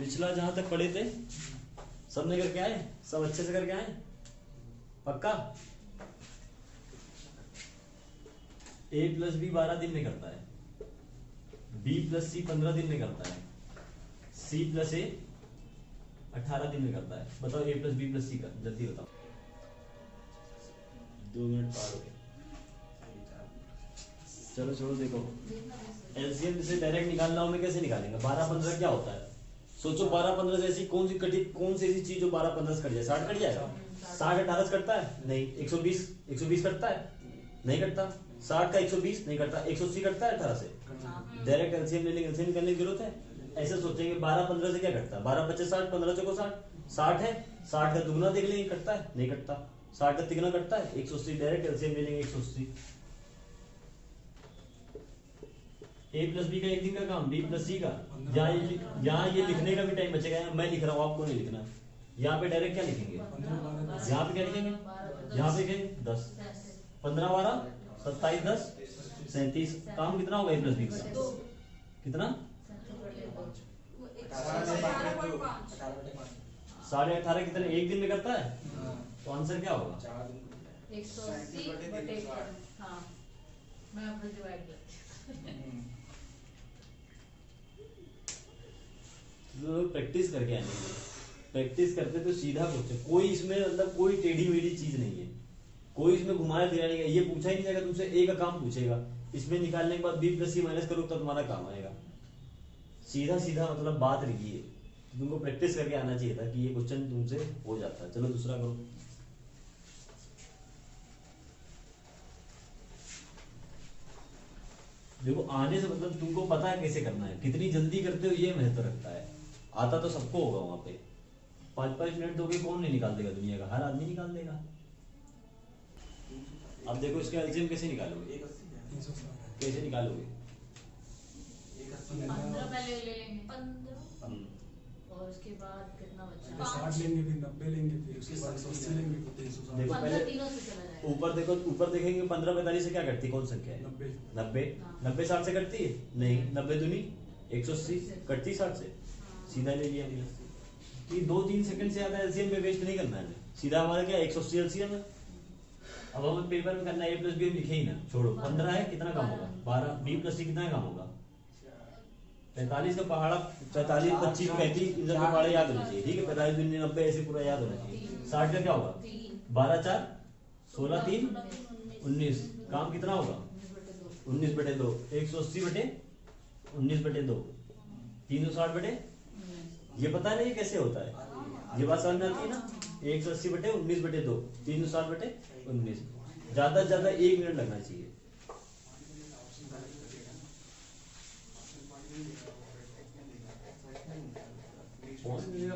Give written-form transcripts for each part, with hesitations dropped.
पिछला जहां तक पढ़े थे सबने करके आए, सब अच्छे से करके आए, पक्का? a प्लस बी 12 दिन में करता है, b प्लस सी 15 दिन में करता है, c प्लस ए 18 दिन में करता है। बताओ a प्लस बी प्लस सी का, जल्दी बताओ। 2 मिनट पार हो गए। चलो छोड़ो, देखो एलसीएम से डायरेक्ट निकालना हो, मैं कैसे निकालेंगे? 12-15 क्या होता है? सोचो 12-15 से ऐसी कौन सी ऐसी चीज जो 12-15 से कट जाए? 60 कट जाएगा? 60-18 से कटता है? नहीं। 120 कटता है? नहीं कटता। 60 का 120 नहीं कटता। 180 कटता है 18 से? डायरेक्ट एलसीएम ले लेंगे, एलसीएम करने की जरूरत है? ऐसे सोचेंगे 12-15 से क्या कटता है? 12-25 60, 15 60, 60 है, 60 का दुगना देख लेंगे, कटता है? नहीं कटता। 60 का तिगुना कटता है? 180। डायरेक्ट एलसीएम ले लेंगे 180। a प्लस बी का एक दिन का काम, b प्लस सी का। यहाँ ये लिखने का भी टाइम बचेगा। मैं लिख रहा हूँ, आपको नहीं लिखना। यहाँ पे डायरेक्ट क्या लिखेंगे? यहाँ पे क्या लिखेंगे? यहाँ पे लिखेंगे 10, 15 12 27 10 37। काम कितना होगा a प्लस बी का? कितना? 18.5 कितने एक दिन में करता है? तो आंसर क्या होगा? 180 हाँ, मैं अपने डिवाइड प्रैक्टिस करके आने, प्रैक्टिस करते तो सीधा पूछे। कोई इसमें मतलब कोई टेढ़ी मेढ़ी चीज नहीं है, कोई इसमें घुमाया फिराया नहीं है। ये पूछा ही नहीं जाएगा तुमसे, ए का काम पूछेगा, इसमें निकालने के बाद बी प्लस सी माइनस करो तो तुम्हारा काम आएगा। सीधा सीधा मतलब बात रही है। तुमको प्रैक्टिस करके आना चाहिए था कि ये क्वेश्चन तुमसे हो जाता है। चलो दूसरा करो। देखो आने से मतलब तुमको पता है कैसे करना है, कितनी जल्दी करते हो ये महत्व रखता है। आता तो सबको होगा वहां पे। 5-5 मिनट दोगे कौन नहीं निकाल देगा? दुनिया का हर आदमी निकाल देगा। अब देखो इसका एलसीएम कैसे निकालोगे? कैसे निकालोगे? 15 पहले ले लेंगे 15 और उसके बाद कितना बचा? 60 लेंगे, फिर 90 लेंगे, फिर उसके बाद 180 लेंगे, फिर 360। देखो पहले तीनों से चला जाएगा। ऊपर देखो, ऊपर देखेंगे 15-45 से क्या करती है? कौन संख्या है? 90। 90 60 से कटती है? नहीं। 90 दूनी 180 कटती 60 से? सीधा ले लिया हमने कि 2-3 सेकंड से ज्यादा एलसीएम में वेस्ट नहीं करना है। सीधा हमारा क्या 180 एलसीएम है। अब हमें पेपर में करना है a प्लस बी लिखे ही ना, छोड़ो। 15 है, कितना काम होगा? 12। b प्लस सी कितना काम होगा? 45 का पहाड़ा, 45 25 35 इधर का पहाड़ा याद होना चाहिए, ठीक है? 45 दूनी 90 ऐसे पूरा याद होना चाहिए। 60 का क्या होगा? 12 4 16 3 19। काम कितना होगा? 19/2। 180/19/2 360। ये पता नहीं कैसे होता है, ये बात समझ में आती है ना? 180/19/2 360/19। ज्यादा से ज्यादा 1 मिनट लगना चाहिए।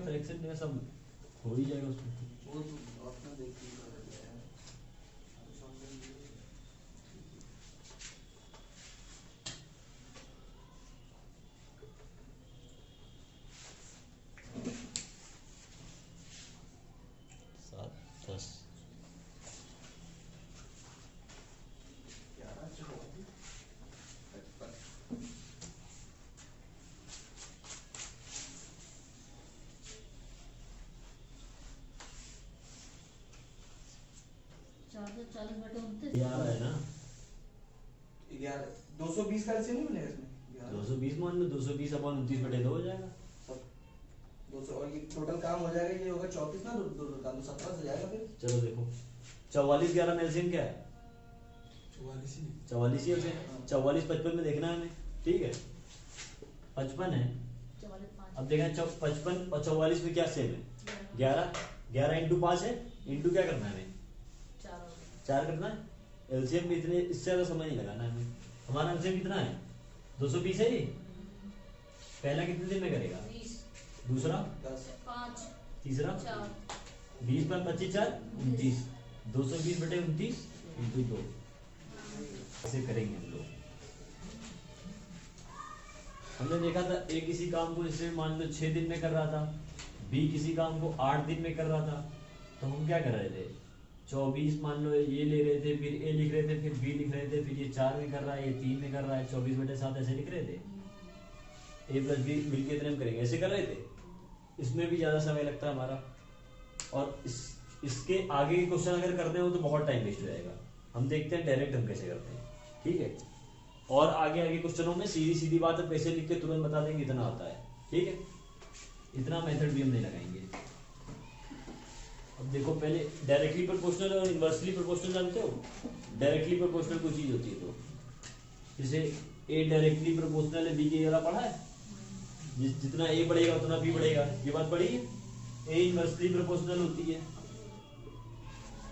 फ्रैक्शन में सब हो ही जाएगा उसमें। यार है ना 220 का एलसीएम नहीं मिलेगा इसमें? 220 मान लो, 220/29/2 हो जाएगा। 200 और ये टोटल काम हो जाएगा। ये होगा 34 ना, टोटल काम तो 17 से जाएगा फिर। चलो देखो 44-11 में एलसीएम क्या है? 44 ही है। 44 55 में देखना है हमें, ठीक है? 55 है। अब देखना 55 और 44 में क्या सेम है? 11 इंटू 5 है, इंटू क्या करना है हमें? 4 करना है। एलसीएम में इतने इससे ज्यादा समय नहीं लगाना है हमें। हमारा एलसीएम कितना है? 220 है। ये पहला कितने दिन में करेगा? 20 दूसरा 5 तीसरा 20 पर 25 4 29। 220/29 इंटू 2 ऐसे करेंगे हम लोग। हमने देखा था ए किसी काम को जैसे मान लो 6 दिन में कर रहा था, बी किसी काम को 8 दिन में कर रहा था, तो हम क्या कर रहे थे? 24 मान लो ये ले रहे थे, फिर ए लिख रहे थे, फिर बी लिख रहे थे, फिर ये 4 में कर रहा है, ये 3 में कर रहा है, 24/7 ऐसे लिख रहे थे। ए प्लस बी मिलकर इतने में करेंगे, ऐसे कर रहे थे। इसमें भी ज्यादा समय लगता है हमारा, और इसके आगे के क्वेश्चन अगर करने हो तो बहुत टाइम वेस्ट हो जाएगा। हम देखते हैं डायरेक्ट हम कैसे करते हैं, ठीक है। और आगे आगे क्वेश्चनों में सीधी सीधी बात है, पैसे लिख के तुरंत बता देंगे इतना आता है, ठीक है। इतना मेथड भी हम नहीं लगाएंगे। अब देखो पहले डायरेक्टली प्रोपोर्शनल और इनवर्सली प्रोपोर्शनल जानते हो। डायरेक्टली प्रोपोर्शनल कोई चीज होती है तो जैसे ए डायरेक्टली प्रोपोर्शनल है बी के, वाला पढ़ा है, जितना ए बढ़ेगा उतना बी बढ़ेगा, ये बात पढ़ी है। ए इनवर्सली प्रोपोर्शनल होती है,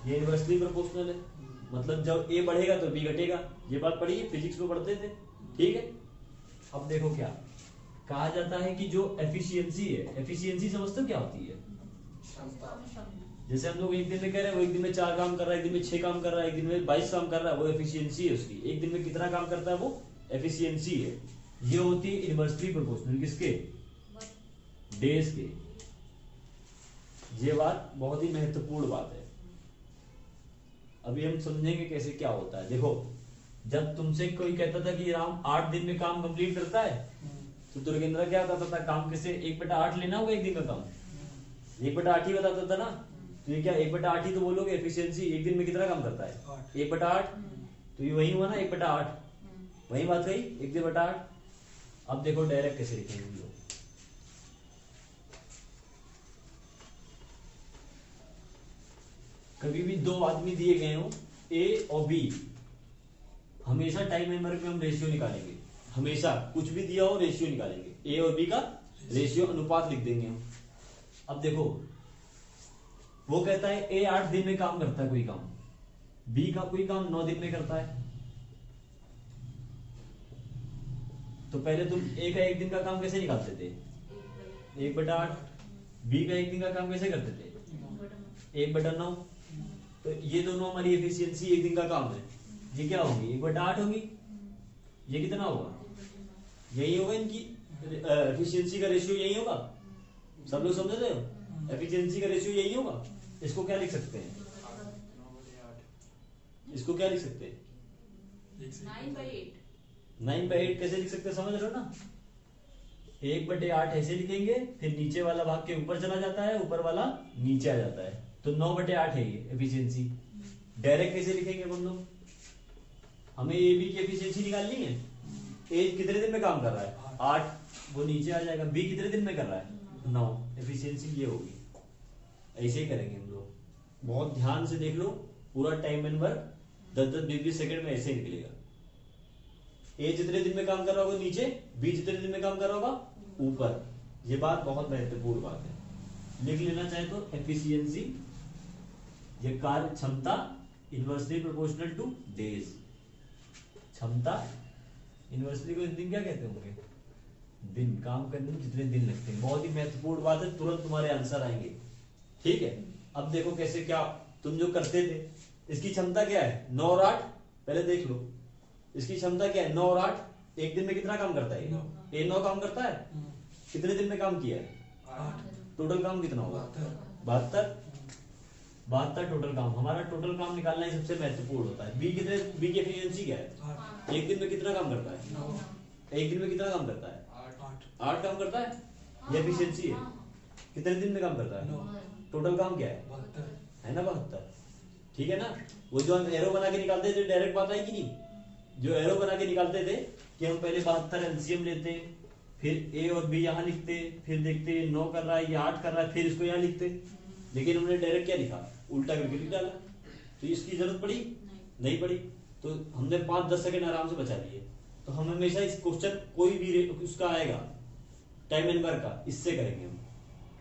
ये इनवर्सली प्रोपोर्शनल है, मतलब जब ए बढ़ेगा तो बी घटेगा, ये बात पढ़ी है, फिजिक्स में पढ़ते थे, ठीक है। अब देखो क्या कहा जाता है कि जो एफिशिएंसी है, एफिशिएंसी समझते हो क्या होती है? जैसे हम लोग एक दिन में कह रहे हैं वो एक दिन में 4 काम कर रहा है, एक दिन में 6 काम कर रहा है, एक दिन में 22 काम कर रहा है, वो एफिशिएंसी है उसकी। एक दिन में कितना काम करता है वो एफिशिएंसी है। ये होती है इनवर्सली प्रोपोर्शनल किसके? डेज के। ये बात बहुत ही महत्वपूर्ण बात है। अभी हम समझेंगे कैसे क्या होता है। देखो जब तुमसे कोई कहता था कि राम 8 दिन में काम कंप्लीट करता है, तो दुर्गेंद्र क्या बताता था? काम कैसे 1/8 लेना होगा एक दिन का काम, 1/8 ही बताता था ना। तो ये क्या 1/8 ही तो बोलोगे एफिशिएंसी, एक दिन में कितना काम करता है 1/8, तो ये वही हुआ ना 1/8, वही बात गई 1/8। अब देखो डायरेक्ट कैसे लिखेंगे हम लोग। कभी भी 2 आदमी दिए गए हो ए और बी, हमेशा टाइम मेंबर में हम रेशियो निकालेंगे, हमेशा कुछ भी दिया हो रेशियो निकालेंगे, ए और बी का रेशियो अनुपात लिख देंगे हम। अब देखो वो कहता है ए 8 दिन में काम करता है कोई काम, बी का कोई काम 9 दिन में करता है। तो पहले तुम ए का 1 दिन का काम कैसे निकालते थे? 1/8। बी का 1 दिन का काम कैसे करते थे? 1/9। तो ये दोनों हमारी एफिशिएंसी 1 दिन का काम है, ये क्या होगी 1/8 होगी। ये कितना होगा? यही होगा इनकी एफिशिएंसी का रेशियो, यही होगा। सब लोग समझ रहे हो? एफिशिएंसी का रेशियो यही होगा। इसको क्या लिख सकते हैं? इसको क्या लिख सकते हैं? 9/8। 9/8 कैसे लिख सकते हैं समझ रहे हो ना? 1/8 ऐसे लिखेंगे, फिर नीचे वाला भाग के ऊपर चला जाता है, ऊपर वाला नीचे आ जाता है, तो 9/8 है ये एफिशिएंसी। डायरेक्ट कैसे लिखेंगे हम लोग? हमें ए बी की एफिशिएंसी निकालनी है। ए कितने दिन में काम कर रहा है? 8, वो नीचे आ जाएगा। बी कितने दिन में कर रहा है? 9। एफिशिएंसी ये होगी। ऐसे ही करेंगे हम लोग, बहुत ध्यान से देख लो। पूरा टाइम नंबर 10-10, 20-20 सेकंड में ऐसे निकलेगा। ए जितने दिन में काम कर रहा होगा नीचे, बी जितने दिन में काम कर रहा होगा ऊपर। ये बात बहुत महत्वपूर्ण बात है, लिख लेना चाहे तो। एफिशिएंसी ये कार्य क्षमता इनवर्सली प्रोपोर्शनल टू डेज। क्षमता इनवर्सली को दिन क्या कहते होंगे? दिन। काम करने में जितने दिन लगते हैं। बहुत ही महत्वपूर्ण बात है, तुरंत तुम्हारे आंसर आएंगे, ठीक है। अब देखो कैसे, क्या तुम जो करते थे, इसकी क्षमता क्या है 9 और 8, पहले देख लो। इसकी क्षमता क्या है 9 और 8, एक दिन में कितना काम करता है? ये 9 काम करता है। कितने दिन में काम किया है? 8। टोटल काम कितना होगा? 72 टोटल काम। हमारा टोटल काम निकालना ही सबसे महत्वपूर्ण होता है। बी की एफिशिएंसी क्या है? एक दिन में कितना काम करता है? एक दिन में कितना काम करता है? 8 काम करता है, ये एफिशिएंसी है। कितने दिन में काम करता है? टोटल काम क्या है? 72 है ना 72, ठीक है ना। वो जो हम एरो बना के निकालते थे, डायरेक्ट बात आई कि नहीं? जो एरो बना के निकालते थे कि हम पहले 72 एलसीएम लेते, फिर ए और बी यहाँ लिखते, फिर देखते 9 कर रहा है, ये 8 कर रहा है, फिर इसको यहाँ लिखते। लेकिन हमने डायरेक्ट क्या लिखा? उल्टा करके लिख डाला। तो इसकी जरूरत पड़ी? नहीं पड़ी। तो हमने 5-10 सेकंड आराम से बचा लिए। तो हम हमेशा इस क्वेश्चन कोई भी उसका आएगा टाइम नंबर का, इससे करेंगे हम।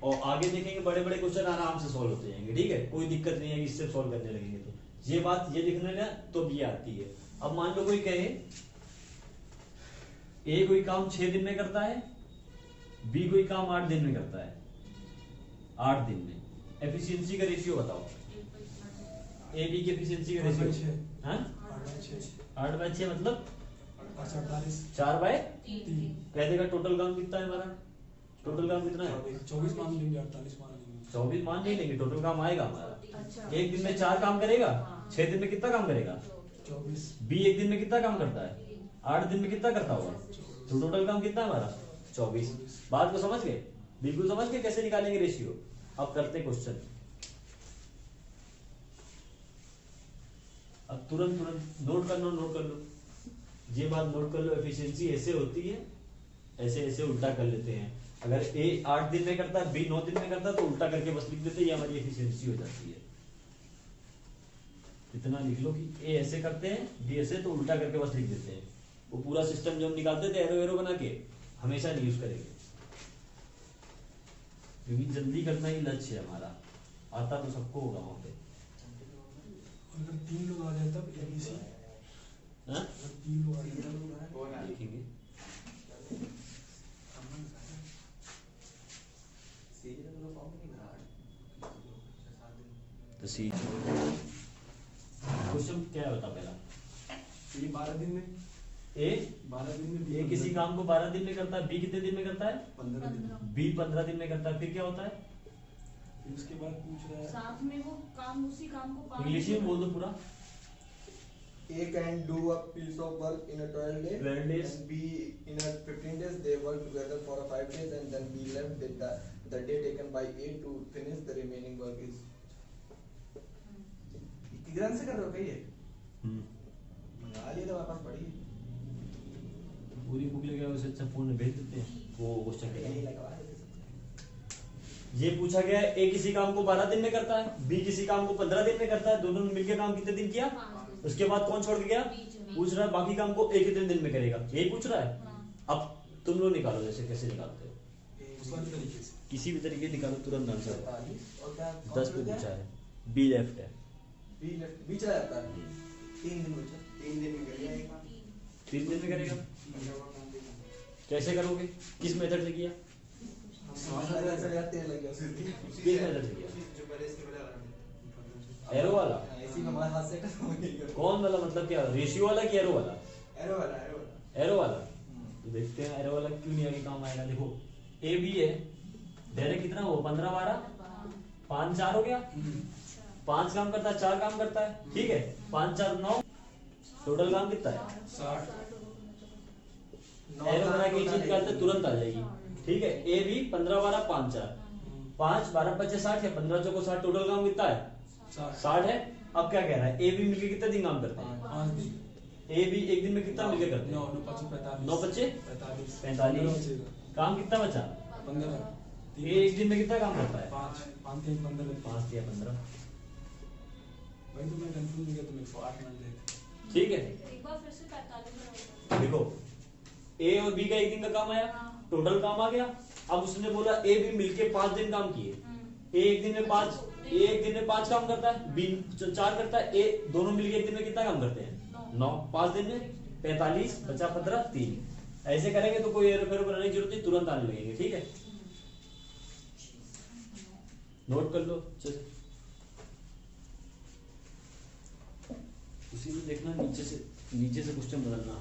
और आगे देखेंगे बड़े बड़े क्वेश्चन आराम से सॉल्व होते जाएंगे, ठीक है। कोई दिक्कत नहीं है, इससे सॉल्व करने लगेंगे तो ये बात ये लिखने ना तो भी आती है। अब मान लो कोई कहे ए कोई काम 6 दिन में करता है, बी कोई काम 8 दिन में करता है। 8 दिन में एफिशिएंसी का रेशियो बताओ। ए बी की एफिशिएंसी का रेशियो 8/6 मतलब 4/3। पहले का टोटल काम कितना है हमारा? टोटल काम कितना है? 24 मान लेंगे, 48 मान लेंगे। 24 मान नहीं लेंगे, टोटल काम आएगा हमारा। अच्छा। एक दिन में 4 काम करेगा, 6 दिन में कितना काम करेगा? 24। बी एक दिन में कितना काम करता है? 8 दिन में कितना करता होगा? तो टोटल काम कितना है हमारा? 24। बात को समझ गए? बिल्कुल समझ के कैसे निकालेंगे रेशियो। अब करते क्वेश्चन। अब तुरंत तुरंत नोट कर लो ये बात नोट कर लो। एफिशिएंसी ऐसे होती है, ऐसे ऐसे उल्टा कर लेते हैं। अगर ए 8 दिन में करता है, बी 9 दिन में करता है, तो उल्टा करके बस लिख देते हैं, ये हमारी एफिशिएंसी हो जाती है। इतना लिख लो कि ए ऐसे करते हैं, बी ऐसे, तो उल्टा करके बस लिख देते हैं। वो पूरा सिस्टम जो हम निकालते थे एरो एरो बना के, हमेशा नहीं यूज करेंगे, क्योंकि जल्दी करना ही लक्ष्य है हमारा। आता तो सबको होगा वहां पे। अगर 3 लोग आ जाए तब एबीसी, हाँ? अगर 3 लोग आ जाए देखेंगे तो सी क्वेश्चन क्या है बता पहला। ये 12 दिन में, ए 12 दिन में ए किसी काम को 12 दिन में करता है, बी कितने दिन में करता है, 15 दिन। बी 15 दिन में करता है। फिर क्या होता है, फिर उसके बाद पूछ रहा है साथ में वो काम, उसी काम को 5 इंग्लिश में बोल दो पूरा। A can do a piece of work in a 12 days, 12 days. and B in a 15 days. They work together for a 5 days, and then B left with the day taken by A to finish the remaining work is. किधर से कर रहे हो भैया? मंगा लिया तो हमारे पास पड़ी है। पूरी बुक लेके आओ, उससे अच्छा फोन में भेज देते हैं वो क्वेश्चन यही के। लगवा देते सबसे। ये पूछा गया है, ए किसी काम को 12 दिन में करता है, बी किसी काम को 15 दिन में करता है। दोनों ने मिलकर काम कितने दिन किया, 5 दिन। उसके बाद कौन छोड़ के गया, पूछ रहा है बाकी काम को ए कितने दिन में करेगा, यही पूछ रहा है। हाँ। अब तुम लोग निकालो, जैसे कैसे निकालते हो, उस वाले तरीके से। किसी भी तरीके निकालो, तुरंत आंसर। 45 और क्या? 10 पे पूछा है, बी लेफ्ट है। बी लेफ्ट, बी चला जाता है। 3 दिन बचा। 3 दिन में कर लिया एक काम। 3 दिन में करेगा। कैसे करोगे, किस मेथड से किया, ऐसा यार तेल लग गया उसी दिन। किस मेथड से किया, एरो वाला, इसी में हमारे हाथ से खत्म हो गया। कौन वाला, मतलब क्या रेशियो वाला कि एरो वाला, एरो वाला, एरो वाला। एरो वाला। तो देखते हैं एरो वाला क्यों नहीं आगे काम आएगा। देखो ए बी है, डायरेक्ट कितना हो, 15 12 5 4 हो गया। 5 काम करता है, 4 काम करता है, ठीक है। 5 4 9, टोटल काम कितना है, 60। एरो बना के चीज निकालते तुरंत आ जाएगी, ठीक है। ए बी 15 12 5 4 5 12 25 60 है, 15 चौको 60, टोटल काम कितना है, 60 है। अब क्या कह रहा है, ए बी मिलके कितने दिन काम करते हैं, 5 दिन। ए बी एक दिन में कितना मिलके करते हैं, 9 9 5 45 9 बच्चे 45 45, काम कितना बचा, 15। ए एक दिन में कितना काम करता है, 5 5 3 15। 5 या 15, भाई तो मैं कंफ्यूज हो गया, तुम 108 मान लेते। ठीक है। एक बार फिर से 45 देखो ए और बी का एक दिन का काम आया, हाँ। टोटल काम आ गया। अब उसने बोला ए बी मिलके 5 दिन काम किए, ए एक दिन में 5, ए एक दिन में 5 काम करता है, बी 4 करता है, ए दोनों मिलके एक दिन में कितना काम करते हैं, 9। 5 दिन में 45 बचा 15 3। ऐसे करेंगे तो कोई एरो फेरो बनाने की जरूरत नहीं, तुरंत आने लगेंगे, ठीक है। नोट कर लो अच्छे से, उसी में देखना, नीचे से क्वेश्चन बदलना।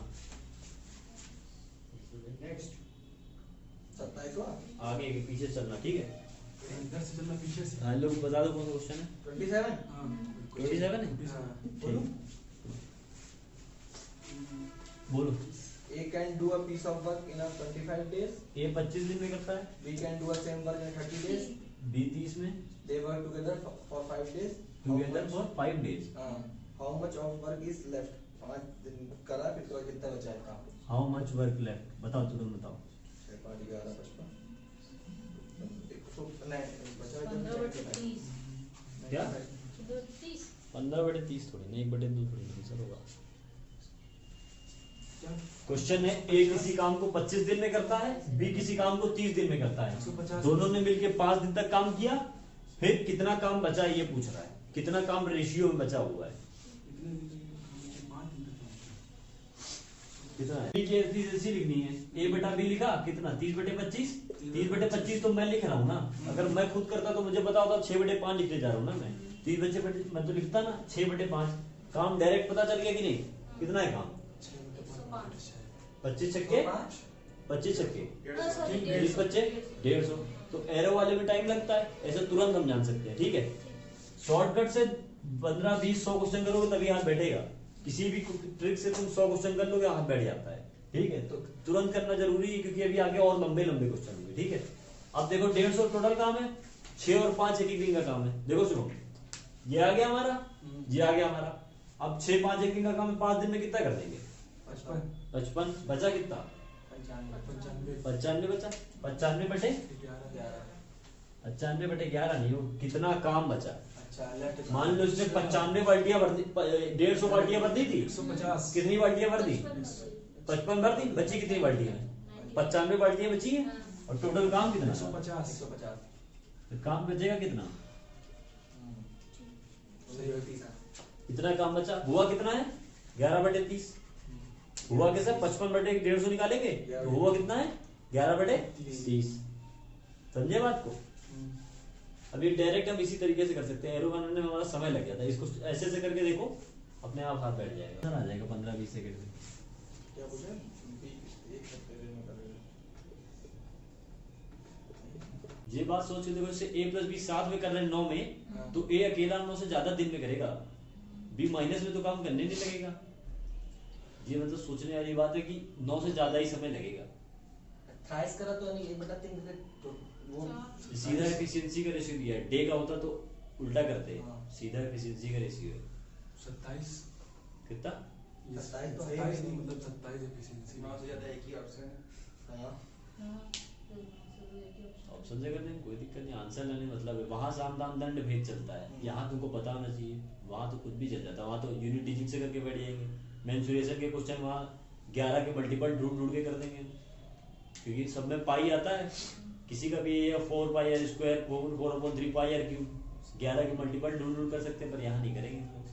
नेक्स्ट 27वां, आगे के पीछे चलना, ठीक है। इधर से चलना, पीछे से। हाँ लोग बता दो कौन सा क्वेश्चन है, 27। हां 27 है, बोलो। बोलो। A can do a piece of work in a 25 days. ए 25 दिन में करता है, B can do a same work in 30 days. B 30 में, They work together for 5 days. Together for 5 days. How much of work is left? 5 दिन करा, फिर तो कितना बचा है काम? हाउ मच वर्क लेफ्ट, बताओ तुरंत बताओ। 6 5 11 55 109 बचा 15/30 क्या? 30 15/30 थोड़ी नहीं, 1/2 थोड़ी नहीं सर होगा। क्या? क्वेश्चन है, ए किसी काम को 25 दिन में करता है, बी किसी काम को 30 दिन में करता है। 150। दोनों ने मिलकर 5 दिन तक काम किया, फिर कितना काम बचा ये पूछ रहा है, कितना काम रेशियो में बचा हुआ है, इतने दिन में 5 दिन तक। कितना है। बी की एफिशिएंसी लिखनी है, ए बटा बी लिखा कितना, 30/25। 30/25 तो मैं लिख रहा हूँ ना, अगर मैं खुद करता तो मुझे पता होता 6/5 लिखने जा रहा हूँ ना मैं। 30/25 मैं तो लिखता ना 6/5, काम डायरेक्ट पता चल गया कि नहीं, कितना है काम, 25 छक्के 25 छक्के 30 बच्चे 150। तो एरो वाले में टाइम लगता है, ऐसे तुरंत हम जान सकते हैं, ठीक है। शॉर्टकट से 15 20 100 क्वेश्चन करोगे तभी हाथ बैठेगा, किसी भी ट्रिक से तुम 100 क्वेश्चन कर लोगे हाथ बैठ जाता है, ठीक है। तो तुरंत करना जरूरी है, क्योंकि अभी आगे और लंबे लंबे क्वेश्चन होंगे, ठीक है। अब देखो 150 टोटल काम है, 6 और 5 एक एक दिन का काम है। देखो सुनो, ये आ गया हमारा, ये आ गया हमारा। अब 6 5 एक दिन का काम है, 5 दिन में कितना कर देंगे? 55। बचा कितना? 95 बचा। 95 बटे 11 नहीं हो, कितना काम बचा? मान लो इसने 95 बाल्टियां भर दी, 150 बाल्टियां भर दी थी, 150 कितनी बाल्टियां भर दी? 55 भर दी। बची कितनी बाल्टियां? 95 बाल्टियां बची है। और टोटल काम कितना? 150 काम बचेगा कितना? इतना काम बचा। हुआ कितना है? 11/30। हुआ कैसे? 55 बटे 150 निकालेंगे तो हुआ कितना है? 11/30। समझे बात को? अब ये डायरेक्ट हम इसी तरीके से कर सकते हैं। एरो बनाने में हमारा समय लग जाता है, इसको ऐसे ऐसे करके देखो, अपने आप हाथ बैठ जाएगा, आ जाएगा 15-20 सेकंड में। क्या पूछा? ये बात सोच के देखो, जैसे a + b साथ में कर रहे हैं 9 में, तो a अकेला 9 से ज्यादा दिन में करेगा, b माइनस में तो काम करने नहीं लगेगा। ये मतलब सोचने वाली बात है कि 9 से ज्यादा ही समय लगेगा। थ्राइस करा तो नहीं 1/3 तो वो सीधा एफिशिएंसी का रेशियो दिया है, डे का होता तो उल्टा करते हैं, हाँ। सीधा एफिशिएंसी का रेशियो है 27 कितना? 27 तो 27 नहीं, मतलब 27 एफिशिएंसी 9 से ज्यादा एक ही ऑप्शन है। हाँ ऑप्शन से कर देंगे, कोई दिक्कत नहीं। आंसर लेने मतलब है, वहां साम दाम दंड भेद चलता है, यहाँ तुमको पता होना चाहिए। वहां तो कुछ भी चल जाता है, वहां तो यूनिट डिजिट से करके बैठ जाएंगे। मेंसुरेशन के क्वेश्चन वहां 11 के मल्टीपल ढूंढ ढूंढ के कर देंगे, क्योंकि सब में पाई आता है। किसी का भी ये 4πr², 4/3πr³ 11 के मल्टीपल ढूंढ ढूंढ कर सकते हैं, पर यहाँ नहीं करेंगे हम लोग।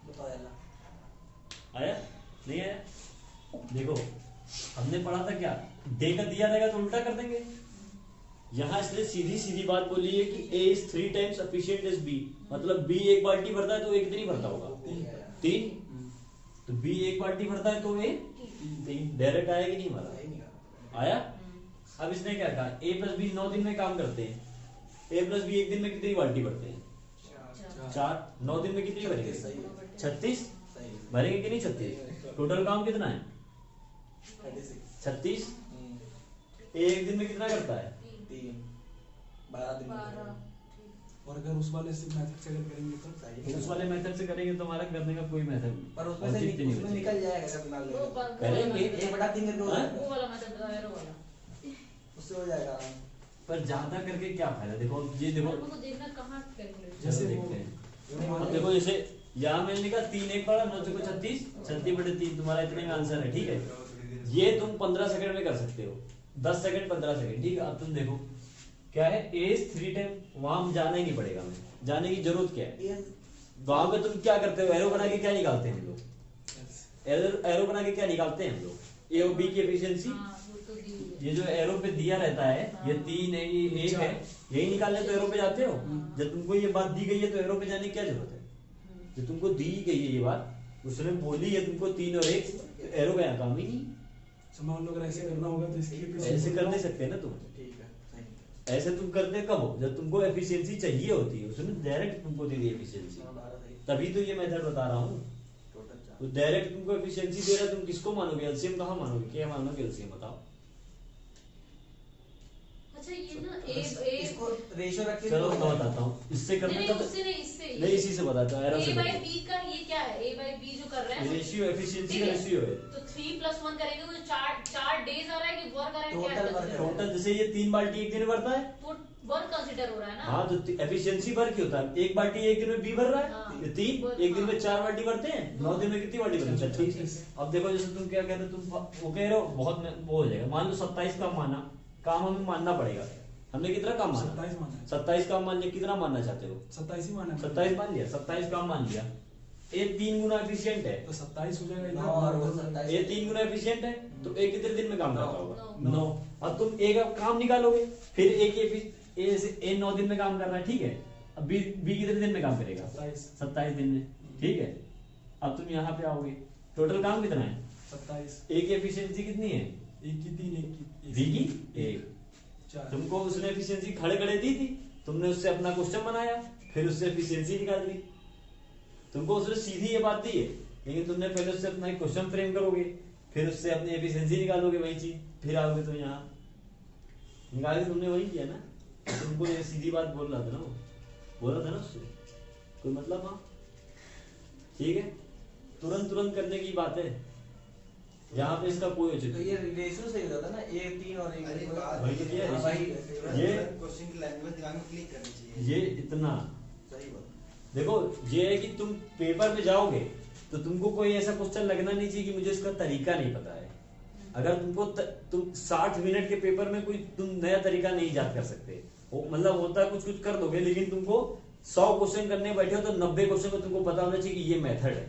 बताओ यार आया नहीं आया? देखो हमने पढ़ा था क्या, डे का दिया रहेगा तो उल्टा कर देंगे। यहाँ इसने सीधी सीधी बात बोली है कि a is 3 times efficient as b, मतलब b एक बाल्टी भरता है तो a कितनी भरता होगा? 3। तो b एक बाल्टी भरता है तो a 3। डायरेक्ट आया कि नहीं हमारा? आया। अब इसने क्या कहा, a + b 9 दिन में काम करते हैं, a + b एक दिन में कितनी बाल्टी भरते हैं? 4। 9 दिन में कितनी भरेंगे? 36 भरेंगे कि नहीं? 36। टोटल काम कितना है? 36। एक दिन में कितना करता है? 12 दिन और अगर उस वाले से मेथड से अगर करेंगे तो उस वाले मेथड से करेंगे तो हमारा करने का कोई मेथड पर उसमें से उसमें निकल जाएगा जब मान लो करेंगे 1/3 करके हो हाँ? वो वाला मेथड बताओ, एरो वाला। उससे हो जाएगा। पर ज्यादा करके क्या फायदा? देखो ये देखो, हमको देखना कहाँ कैलकुलेट। जैसे देखते हैं, अब देखो जैसे यहाँ मैंने लिखा 3 1 पड़ा 9 को 36, 36/3 तुम्हारा इतने में आंसर है, ठीक है। ये तुम 15 सेकंड में कर सकते हो, 10 सेकंड 15 सेकंड, ठीक है। अब तुम देखो क्या है, a is 3 टाइम, वहां जाना ही नहीं पड़ेगा, हमें जाने की जरूरत क्या है? वहां पे तुम क्या करते हो, एरो बना के क्या निकालते हैं हम लोग? एरो बना के क्या निकालते हैं हम लोग? a और b की एफिशिएंसी। ये जो एरो पे दिया रहता है, ये 3 है, ये 1 है, यही निकालने तो एरो पे जाते हो। जब तुमको ये बात दी गई है तो एरो पे जाने की क्या जरूरत है? जो तुमको दी गई है ये बात, उसने बोली है तुमको 3 और 1, तो एरो का यहाँ काम ही नहीं। मान लो अगर ऐसे करना होगा तो इसके लिए ऐसे कर नहीं सकते ना तुम, ठीक है सही। ऐसे तुम करते कब हो? जब तुमको एफिशिएंसी चाहिए होती है, उसने डायरेक्ट तुमको दे दी एफिशिएंसी, 12 सही। तभी तो ये मेथड बता रहा हूँ। टोटल 4 तो डायरेक्ट तुमको एफिशिएंसी दे रहा है, तुम किसको मानोगे? एलसीएम कहाँ मानोगे? क्या मानोगे एलसीएम? बताओ। अच्छा ये ना ए इसको रेशियो रख के चलो मैं बताता हूँ, इससे करने नहीं का उससे नहीं, इससे नहीं, इसी से बताता हूँ। एरो से a/b का ये क्या है? a/b जो कर रहे हैं रेशियो, एफिशिएंसी ठीक का है। रेशियो है। तो 3 + 1 करेंगे तो 4 डेज आ रहा है कि वर्क आ रहा है? क्या Total work है? टोटल जैसे ये 3 बाल्टी एक दिन में भरता है, तो वर्क कंसीडर हो रहा है ना? हाँ, तो एफिशिएंसी भर की होता है। एक बाल्टी एक दिन में b भर रहा है, हाँ। ये 3 एक दिन में 4 बाल्टी भरते हैं, 9 दिन में कितनी बाल्टी भरते हैं? 36। अब देखो जैसे तुम क्या कहते हो, तुम वो कह रहे हो बहुत वो हो जाएगा। मान लो 27 काम माना, काम हमें मानना पड़ेगा। हमने कितना काम माना? 27 माना है। 27 काम मान लिया, कितना मानना चाहते हो? 27 ही माना है। 27 मान लिया, 27 काम मान लिया। ये 3 गुना एफिशिएंट है, तो 27 हो जाएगा नौ और वो 27। ये 3 गुना एफिशिएंट है, तो एक कितने दिन में काम करता होगा? 9। 9। अब तुम एक काम निकालोगे, फिर एक ए 9 दिन में काम कर रहा है, ठीक है। अब बी कितने दिन में काम करेगा? 27 दिन में, ठीक है। अब तुम यहाँ पे आओगे, टोटल काम कितना है? 27 एक एफिशिएंसी कितनी है? एक की 3 एक की बी की 1। 4 तुमको उसने एफिशिएंसी खड़े खड़े दी थी, तुमने उससे अपना क्वेश्चन बनाया, फिर उससे एफिशिएंसी निकाल ली। तुमको उसने सीधी ये बात दी है, लेकिन तुमने पहले उससे अपना एक क्वेश्चन फ्रेम करोगे, फिर उससे अपनी एफिशिएंसी निकालोगे, वही चीज, फिर आओगे तो यहाँ निकाल के तुमने वही किया ना, तुमको ये सीधी बात बोल रहा था ना, वो बोल रहा था ना उससे कोई मतलब। हाँ ठीक है, तुरंत तुरंत करने की बात है, यहाँ पे इसका कोई औचित्य तो ये रेशियो सही होता था ना, ए 3 और अरे एक बात वही तो किया है। भाई, ये क्वेश्चन की लैंग्वेज दिमाग में क्लिक करनी चाहिए। ये इतना सही बात। देखो, ये है कि तुम पेपर में जाओगे तो तुमको कोई ऐसा क्वेश्चन लगना नहीं चाहिए कि मुझे इसका तरीका नहीं पता है। अगर तुमको तुम 60 मिनट के पेपर में कोई तुम नया तरीका नहीं याद कर सकते हो, मतलब होता है कुछ कुछ कर दोगे, लेकिन तुमको 100 क्वेश्चन करने बैठे हो तो 90 क्वेश्चन को तुमको पता होना चाहिए कि ये मेथड है।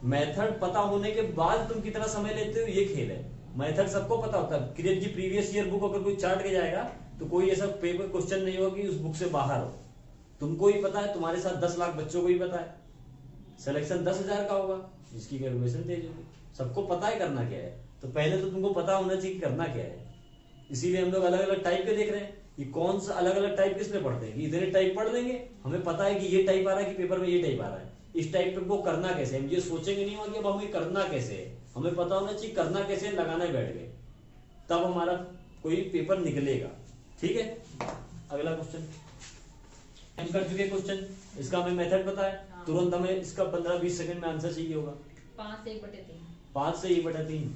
मेथड पता होने के बाद तुम कितना समय लेते हो ये खेल है। मेथड सबको पता होता है। क्रिएट की प्रीवियस ईयर बुक अगर कोई चार्ट के जाएगा तो कोई ऐसा पेपर क्वेश्चन नहीं होगा कि उस बुक से बाहर हो। तुमको ही पता है, तुम्हारे साथ 10 लाख बच्चों को ही पता है, सिलेक्शन 10,000 का होगा, जिसकी कैलकुलेशन तेज होगी। सबको पता है करना क्या है, तो पहले तो तुमको पता होना चाहिए कि करना क्या है। इसीलिए हम लोग अलग अलग टाइप के देख रहे हैं कि कौन सा अलग अलग टाइप किस में पढ़ते हैं कि इतने टाइप पढ़ लेंगे, हमें पता है कि ये टाइप आ रहा है कि पेपर में ये टाइप आ रहा है, इस टाइप पे वो करना कैसे, हम ये सोचेंगे नहीं कि अब हमें करना कैसे है। हमें पता होना चाहिए करना कैसे, लगाने बैठ गए तब हमारा कोई पेपर निकलेगा। ठीक है, अगला क्वेश्चन हम कर चुके क्वेश्चन, इसका हमें मेथड पता है, तुरंत हमें इसका 15-20 सेकंड में आंसर चाहिए होगा। 5 से 1/3। 5 से 1/3।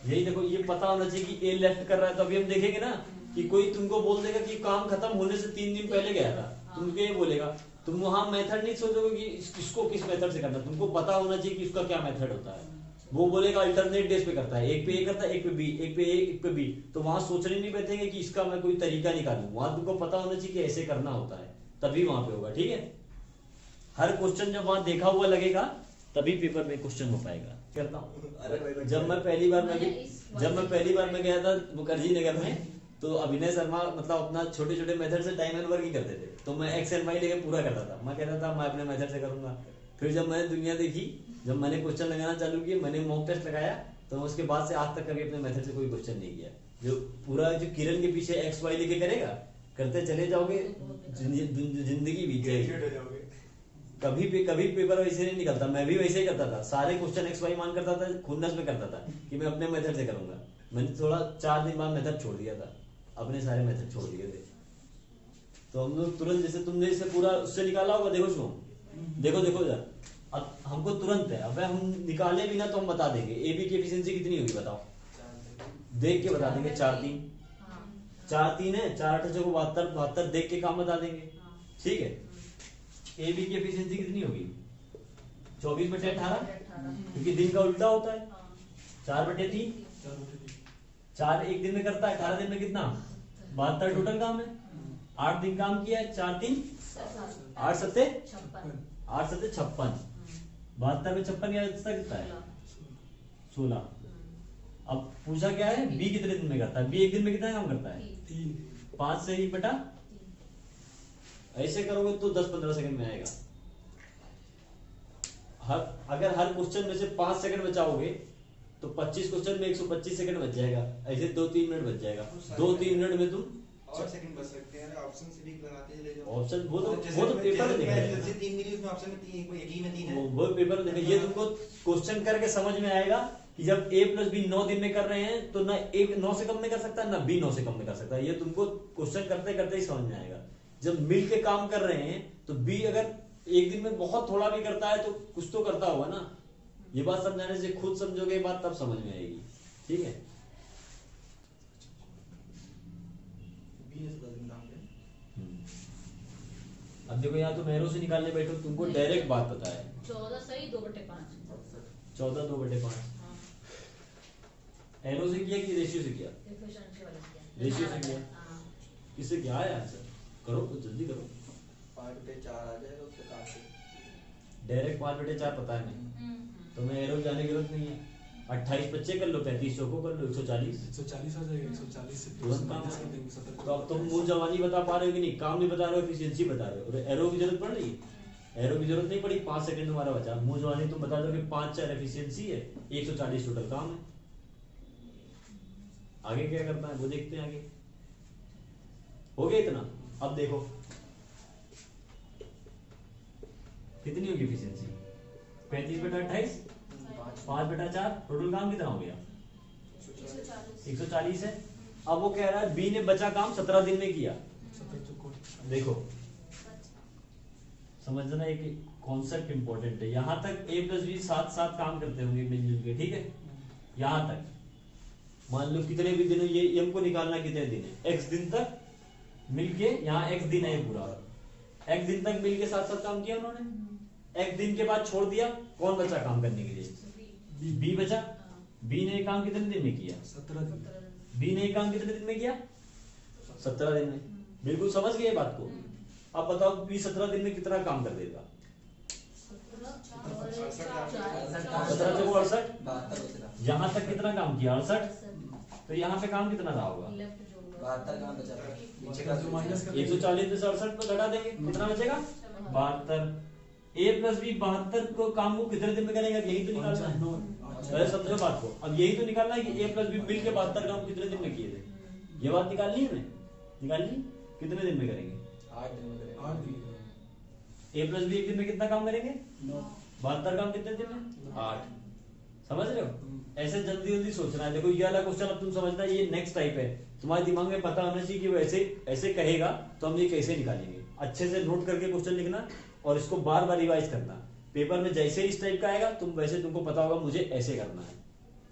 यही देखो, ये पता होना चाहिए कि ए लेफ्ट कर रहा है, तो अभी हम देखेंगे ना कि कोई तुमको बोल देगा कि काम खत्म होने से 3 दिन पहले गया था, तुमको ये बोलेगा, तुम वहां मेथड नहीं सोचोगे कि इसको किस मेथड से करना, तुमको पता होना चाहिए कि उसका क्या मेथड होता है। वो बोलेगा अल्टरनेट डेज पे करता है, एक पे ए करता है, एक पे बी, एक पे ए, एक पे बी, तो वहां सोचने नहीं बैठेंगे कि इसका मैं कोई तरीका निकालूं। वहां तुमको पता होना चाहिए कि ऐसे करना होता है, तभी वहां पे होगा। ठीक है, हर क्वेश्चन जब वहां देखा हुआ लगेगा तभी पेपर में क्वेश्चन हो पाएगा। करता हूँ। जब मैं पहली बार मैं गया था मुखर्जी नगर में, तो अभिनय शर्मा मतलब अपना छोटे छोटे मेथड से टाइम एंड वर्क ही करते थे, तो मैं एक्स एंड वाई लेके पूरा करता था। मैं कहता था मैं अपने मेथड से करूंगा। फिर जब मैंने दुनिया देखी, जब मैंने क्वेश्चन लगाना चालू किया, मैंने मॉक टेस्ट लगाया, तो उसके बाद से आज तक कभी अपने मेथड से कोई क्वेश्चन नहीं किया। जो पूरा जो किरण के पीछे एक्स वाई लेके करेगा, करते चले जाओगे, जिंदगी बीत जाएगी। कभी पेपर वैसे नहीं निकलता। मैं भी वैसे ही करता था, सारे क्वेश्चन एक्स वाई मान करता था, खुन्नस में करता था कि मैं अपने मेथड से करूंगा। मैंने थोड़ा 4 दिन बाद मेथड छोड़ दिया था, अपने सारे मेथड छोड़ दिए थे। तो हम लोग तुरंत, जैसे तुमने इसे पूरा उससे निकाला होगा, देखो शुभम, देखो यार, अब हमको तुरंत है, अब हम निकाले भी ना तो हम बता देंगे एबी की एफिशिएंसी कितनी होगी, बताओ, देख के बता देंगे। 4-3 है, 4-8 को 72 देख के काम बता देंगे। ठीक है, एबी की एफिशिएंसी कितनी होगी, 24/18, क्योंकि दिन का उल्टा होता है। 4/3, 4 एक दिन में करता है, 18 दिन में कितना, 72 टोटल काम है। 8 दिन काम किया है, 4-3 8 7 56, 72 में 56 कितना है, 16। अब पूछा क्या है, बी कितने दिन में करता है, बी एक दिन में कितना काम करता है, 5 से 1/3। ऐसे करोगे तो 10-15 सेकंड में आएगा। अगर हर क्वेश्चन में से 5 सेकंड बचाओगे तो 25 क्वेश्चन में 125 सेकंड बच जाएगा। ऐसे 2-3 मिनट बच जाएगा। 2-3 मिनट में तुम और सेकंड बच सकते हैं। ऑप्शन से भी लगाते चले जाओ। ऑप्शन वो तो पेपर में दिखाएगा। जैसे 3 मिली उसमें ऑप्शन में 3, कोई यकीन में 3 है, वो पेपर में दिखाएगा। ये तुमको क्वेश्चन करके समझ में आएगा कि जब a + b 9 दिन में कर रहे हैं तो ना a 9 से कम में कर सकता है, ना b 9 से कम में कर सकता है। ये तुमको क्वेश्चन करते करते ही समझ में आएगा। जब मिल के काम कर रहे हैं तो बी अगर एक दिन में बहुत थोड़ा भी करता है तो कुछ तो करता होगा ना। ये बात समझाने से खुद समझोगे ये बात तब समझ में आएगी। ठीक है, अब देखो यहाँ तुम एरो से निकालने बैठो, तुमको डायरेक्ट बात पता है। 14 सही 2/5। 14 2/5 एरो से किया कि रेशियो से किया? एफिशिएंसी वाला किया। रेशियो से किया। किससे क्या है आंसर? करो तो जल्दी करो। 5/4 आ जाएगा उससे काट के। डायरेक्ट 5/4 पता है नहीं तो मैं एरो जाने की जरूरत नहीं है। 28 बच्चे कर लो, 35 को कर लो, 140 140 आ जाएगा। 140 से तुरंत काम माइनस कर देंगे 70। तो अब तुम मूल जवानी बता पा रहे हो कि नहीं, काम नहीं बता रहे हो, एफिशिएंसी बता रहे हो। और एरो की जरूरत पड़ रही है? एरो की जरूरत नहीं पड़ी। 5 सेकंड तुम्हारा बचा। मूल जवानी तुम बता दो कि 5-4 एफिशिएंसी है, 140 टोटल काम है। आगे क्या करना है वो देखते हैं। आगे हो गया इतना। अब देखो कितनी होगी एफिशिएंसी? 35/28, 5/4, टोटल काम कितना हो गया? 140 है। अब वो कह रहा है बी ने बचा काम 17 दिन में किया। 17 चौको देखो समझना, एक कॉन्सेप्ट इंपॉर्टेंट है। यहां तक ए प्लस बी साथ साथ काम करते होंगे मिलजुल के, ठीक है। यहां तक मान लो कितने भी दिन, ये हमको निकालना कितने दिन है, x दिन तक मिलके, यहाँ x दिन है पूरा, x दिन तक मिलके साथ साथ काम किया उन्होंने। x दिन के बाद छोड़ दिया, कौन बचा काम करने के लिए, बी बचा। बी ने काम कितने दिन में किया, 17 दिन। बी ने काम कितने दिन में किया, 17 दिन में। बिल्कुल समझ गए बात को। अब बताओ बी 17 दिन में कितना काम कर देगा, 17 से 68, यहाँ तक कितना काम किया 68, तो यहाँ पे काम कितना रहा होगा, 72 काम बचा था। नीचे का जो माइनस कर 140 में से 68 को घटा देंगे, कितना बचेगा 72। ए प्लस बी 72 को काम को कितने दिन में करेंगे, यही तो निकालना है। पहले समझो बात को, अब यही तो निकालना है कि ए प्लस बी मिल के 72 काम कितने दिन में किए थे, ये बात निकालनी है, निकालनी कितने दिन में करेंगे, 8 दिन में करेंगे। 8 दिन। ए प्लस बी एक दिन में कितना काम करेंगे, 9। 72 काम कितने दिन में, 8। समझ रहे हो, ऐसे जल्दी जल्दी सोचना है। देखो ये वाला क्वेश्चन अब तुम समझना, ये नेक्स्ट टाइप है, तुम्हारे दिमाग में पता होना चाहिए कि वो ऐसे ऐसे कहेगा तो हम ये कैसे निकालेंगे। अच्छे से नोट करके क्वेश्चन लिखना और इसको बार बार रिवाइज करना। पेपर में जैसे ही इस टाइप का आएगा तुम वैसे, तुमको पता होगा मुझे ऐसे करना है,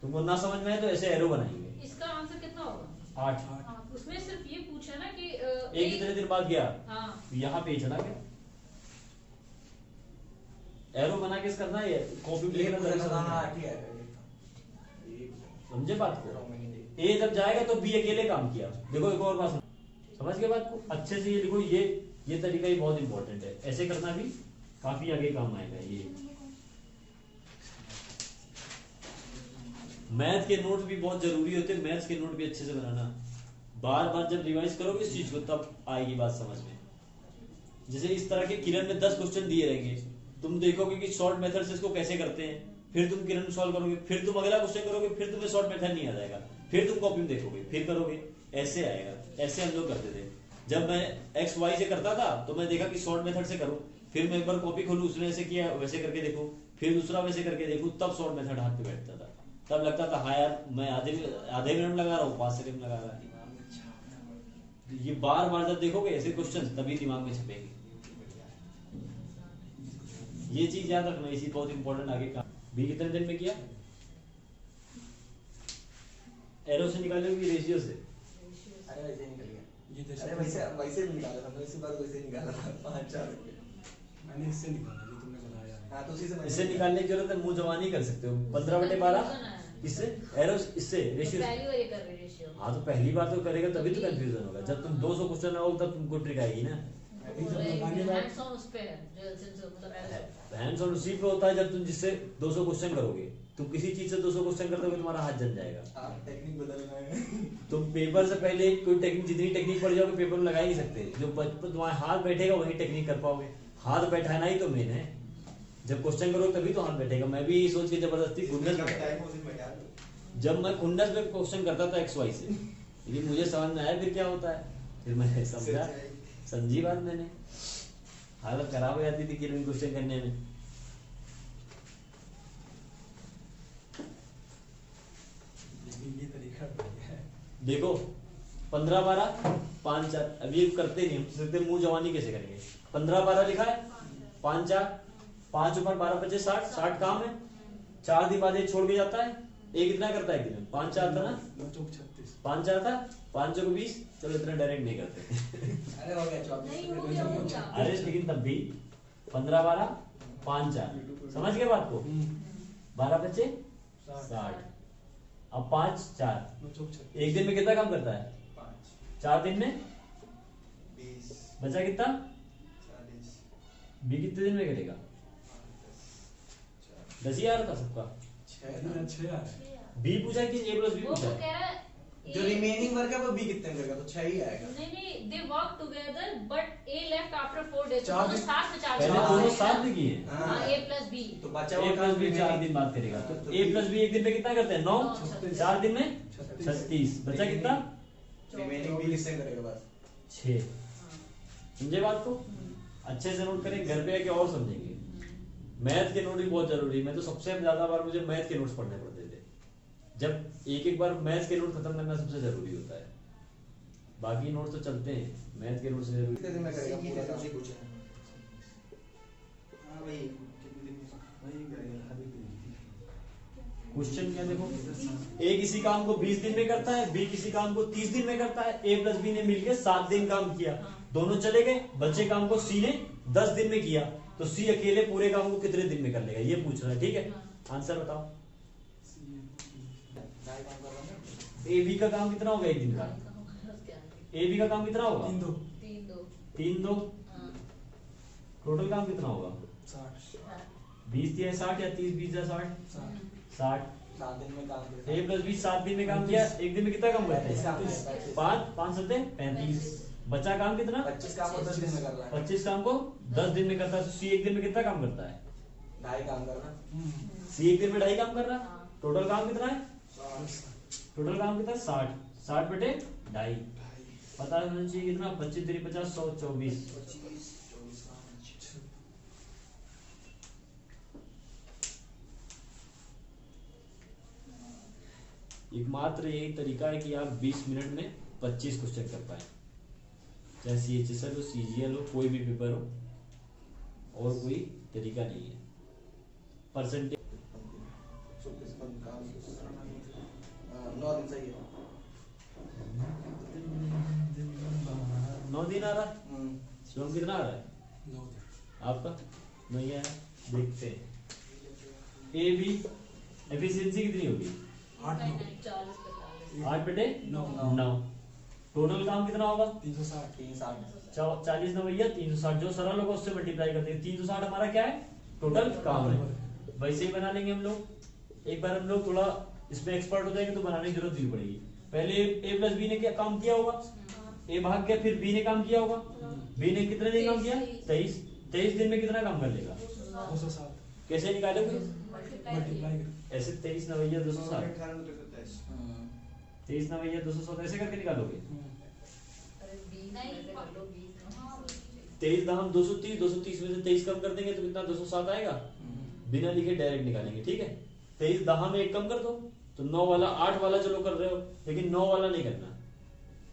तुमको ना समझ में आए तो ऐसे एरो बनाएंगे। इसका आंसर कितना होगा, 8। हाँ, उसमें सिर्फ ये पूछा ना कि एक कितने दिन बाद गया, हाँ यहाँ पे चला गया, एरो बना के करना है, कॉपी में लिखना जरूरी समझना है। समझे बात को, ए जब जाएगा तो बी अकेले काम किया। देखो एक और बात समझ के बात को अच्छे से ये लिखो, ये तरीका ही बहुत इंपॉर्टेंट है, ऐसे करना भी काफी आगे काम आएगा। ये मैथ के नोट भी बहुत जरूरी होते हैं, मैथ्स के नोट भी अच्छे से बनाना। बार बार जब रिवाइज करोगे इस चीज को तब आएगी बात समझ में। जैसे इस तरह के किरण में 10 क्वेश्चन दिए रहेंगे, तुम देखोगे कि शॉर्ट मेथड से इसको कैसे करते हैं, फिर तुम किरण सॉल्व करोगे, फिर तुम अगला क्वेश्चन करोगे, फिर तुम्हें शॉर्ट मेथड नहीं आ जाएगा, फिर तुम कॉपी में देखोगे, फिर करोगे, ऐसे आएगा। ऐसे हम लोग करते थे। जब मैं एक्स वाई से करता था तो मैं देखा कि शॉर्ट मेथड से करूं, फिर मैं एक बार कॉपी खोलूं, उसने ऐसे किया वैसे करके देखूं, फिर दूसरा वैसे करके देखूं, तब शॉर्ट मेथड हाथ पे बैठता था। तब लगता था हाँ यार मैं आधे मिनट लगा रहा हूँ, 5 सेकंड लगा रहा है। ये बार बार जब देखोगे ऐसे क्वेश्चन तभी दिमाग में छपेंगे। ये चीज याद रखना, इसी बहुत इंपॉर्टेंट आगे का। बी कितने दिन में किया, एरो से निकालोगे रेशियो से, अरे वैसे निकल गया, ये जैसे अरे वैसे निकाला था, मैं इसी बार वैसे निकाला था 5-4 रुपए। मैंने इससे निकाला जो तुमने बताया। हाँ तो उसी से इससे निकालने की जरूरत है, मुंह जमा नहीं कर सकते हो। 15/12 इससे एरो, इससे रेशियो। पहली बार ये कर रहे रेशियो। हाँ तो पहली बार तो करेगा तभी तो कंफ्यूजन होगा। जब तुम 200 क्वेश्चन लगाओगे तब तुमको ट्रिक आएगी ना। हैंड्स ऑन उस पे है, जो मतलब ऐसे। हैंड्स ऑन उसी पे होता है जब तुम जिससे 200 क्वेश्चन करोगे। तुम किसी चीज से 200 क्वेश्चन करते हो तुम्हारा हाथ जल जाएगा। आप टेक्निक बदलना है। तुम पेपर से पहले कोई टेक्निक, जितनी टेक्निक पढ़ जाओगे पेपर में लगा ही नहीं सकते। जो तुम्हारा हाथ बैठेगा वही टेक्निक कर पाओगे। हाथ बैठाना ही तो मेन है। जब क्वेश्चन करोगे तभी तो हाथ बैठेगा। मैं भी सोच के जबरदस्ती खुन्नस में, जब मैं खुन्नस में क्वेश्चन करता था XY से, लेकिन मुझे समझ में आया फिर क्या होता है, फिर मैंने समझा, समझी बात मैंने। हालत खराब हो जाती थी किरण क्वेश्चन करने में। ये तरीका बढ़िया है। देखो 15/12 5-4, अभी ये करते नहीं हम, सीधे मुंह जवानी कैसे करेंगे। 15/12 लिखा है, 5-4, 5 ऊपर 12 बचे 60 काम है। 4 दिन बाद ये छोड़ के जाता है। एक इतना करता है किरण, 5-4 था ना, 9 चौक 36। 5-4 था, 5 चौक 20। चलो इतना डायरेक्ट नहीं करते। अरे हो गया 24। नहीं हो गया। अरे लेकिन तब भी 15/12 5-4, समझ गए बात को। 12 बचे 60, अब 5-4, 9 चौक 36। एक दिन में कितना काम करता है, 4 दिन में 20 बचा कितना, 40 बी कितने दिन में करेगा, 10 ही आ रहा था सबका। 6 यार। बी पूछा कि ए प्लस बी वो पूछा कह रहा है जो रिमेनिंग वर्क है वो बी कितने में करेगा, तो 6 ही आएगा। नहीं they work together but A left after 4 days. 4 दिन। साथ में 4 पहले दोनों साथ में किए। हां ए प्लस बी। तो बचा ए प्लस बी 4 दिन बाद करेगा, तो ए प्लस बी एक दिन में कितना करते हैं, 9, 4 दिन में 36, बचा कितना, रिमेनिंग बी किससे करेगा बस 6। समझे बात को, अच्छे से नोट करें, घर पे आके और समझेंगे। मैथ के नोट भी बहुत जरूरी है। मैं तो सबसे ज्यादा बार मुझे मैथ के नोट्स पढ़ने पड़ते थे। जब एक बार मैथ्स के नोट खत्म करना सबसे जरूरी होता है, बाकी नोट तो चलते हैं, मैथ के नोट से जरूरी। कितने दिन में करेगा पूरा काम? हाँ भाई कितने दिन में वही करेगा अभी क्वेश्चन क्या देखो, ए किसी काम को 20 दिन में करता है, बी किसी काम को 30 दिन में करता है, ए प्लस बी ने मिलकर 7 दिन काम किया, दोनों चले गए, बचे काम को सी ने 10 दिन में किया, तो सी अकेले पूरे काम को कितने दिन में कर लेगा, ये पूछ रहा है। ठीक है, आंसर बताओ। ए बी का काम कितना होगा एक दिन का? ए बी का काम कितना होगा? 3-2 टोटल काम कितना होगा? 20 दिया 60 या 30 20 60 60 7 दिन में काम किया। ए प्लस बी 7 दिन में काम किया, एक दिन में कितना काम करते हैं? 5 7 35। बचा काम कितना? 25 काम को 10 दिन में कर रहा है। 25 काम को 10 दिन में करता है। सी एक दिन में कितना काम करता है? 2.5 काम कर रहा। सी एक दिन में 2.5 काम कर रहा है। टोटल काम कितना है? टोटल काम कितना है? 60 बटे 2.5। पता होना चाहिए कितना? 25 3 50 100 24। 25 24 एकमात्र यही तरीका है कि आप 20 मिनट में 25 क्वेश्चन कर पाए, चाहे CHSL हो, CGL हो, कोई भी पेपर हो, और कोई तरीका नहीं है। परसेंटेज 9 दिन सही है। 9 दिन आ रहा है। शिवम कितना आ रहा है? 9 दिन। आपका नहीं आया, देखते हैं। ए बी एफिशिएंसी कितनी होगी? 8 बटे 9। टोटल काम कितना होगा? 360 40 9 भैया 360, जो सरल होगा उससे मल्टीप्लाई कर देंगे। 360 हमारा क्या है? टोटल काम है। वैसे ही बना लेंगे हम लोग। एक बार हम लोग थोड़ा इसमें एक्सपर्ट हो जाएंगे तो बनाने की जरूरत नहीं पड़ेगी। पहले ए प्लस बी ने क्या काम किया होगा? ए भाग गया, फिर बी ने काम किया होगा। बी ने कितने दिन काम किया? 23 दिन में कितना काम कर लेगा? 207 कैसे निकालोगे? मल्टीप्लाई कर। ऐसे 23 9 207, 18 23 9 207 ऐसे करके निकालोगे। 23 दाम 230, 230 में से 23 कम कर देंगे तो कितना? 207 आएगा। बिना लिखे डायरेक्ट निकालेंगे। ठीक है, 23 दहा में 1 कम कर दो तो 9 वाला 8 वाला चलो कर रहे हो, लेकिन 9 वाला नहीं करना।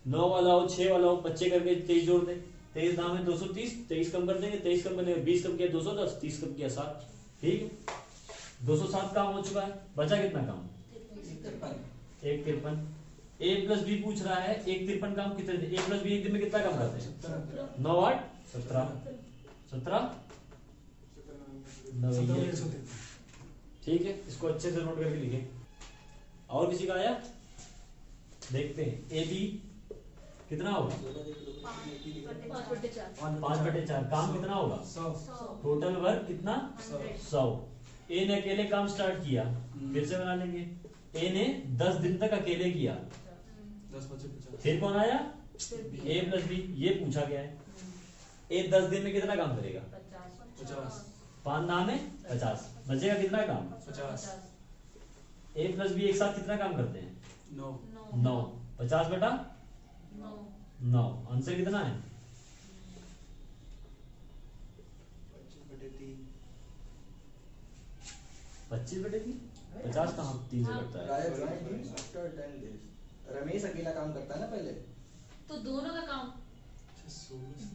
9 वाला हो 6 वाला हो, बच्चे करके 23 जोड़ दे। 23 दहा में 230, 23 कम कर देंगे, 23 कम करने 20 कम किया 210, 30 कम किया 7। ठीक है, 207 काम हो चुका है। बचा कितना काम? 1 53। ए प्लस बी पूछ रहा है 1 53 काम कितने दिन? ए प्लस बी एक दिन में कितना काम करते हैं? 9 8 17 9। ठीक है, इसको अच्छे से नोट करके लिखें। और किसी का आया? देखते हैं। ए बी कितना होगा? 5 बटे 4। काम कितना होगा? 100 टोटल वर्क कितना? 100। ए ने अकेले काम स्टार्ट किया, फिर से बना लेंगे। ए ने 10 दिन तक अकेले किया, 10 25 50। फिर कौन आया? ए प्लस बी। ये पूछा गया है। ए 10 दिन में कितना काम करेगा? 50 5 नाम है 50। बचेगा कितना काम? 50 ए प्लस बी एक साथ कितना काम करते हैं? 9 9। 50 बटा 9। आंसर कितना है? 25 बटे 3। 50 कहाँ 3 से कटता है? Guys joined him after 10 days. Ramesh अकेला काम करता है ना पहले। तो दोनों का काम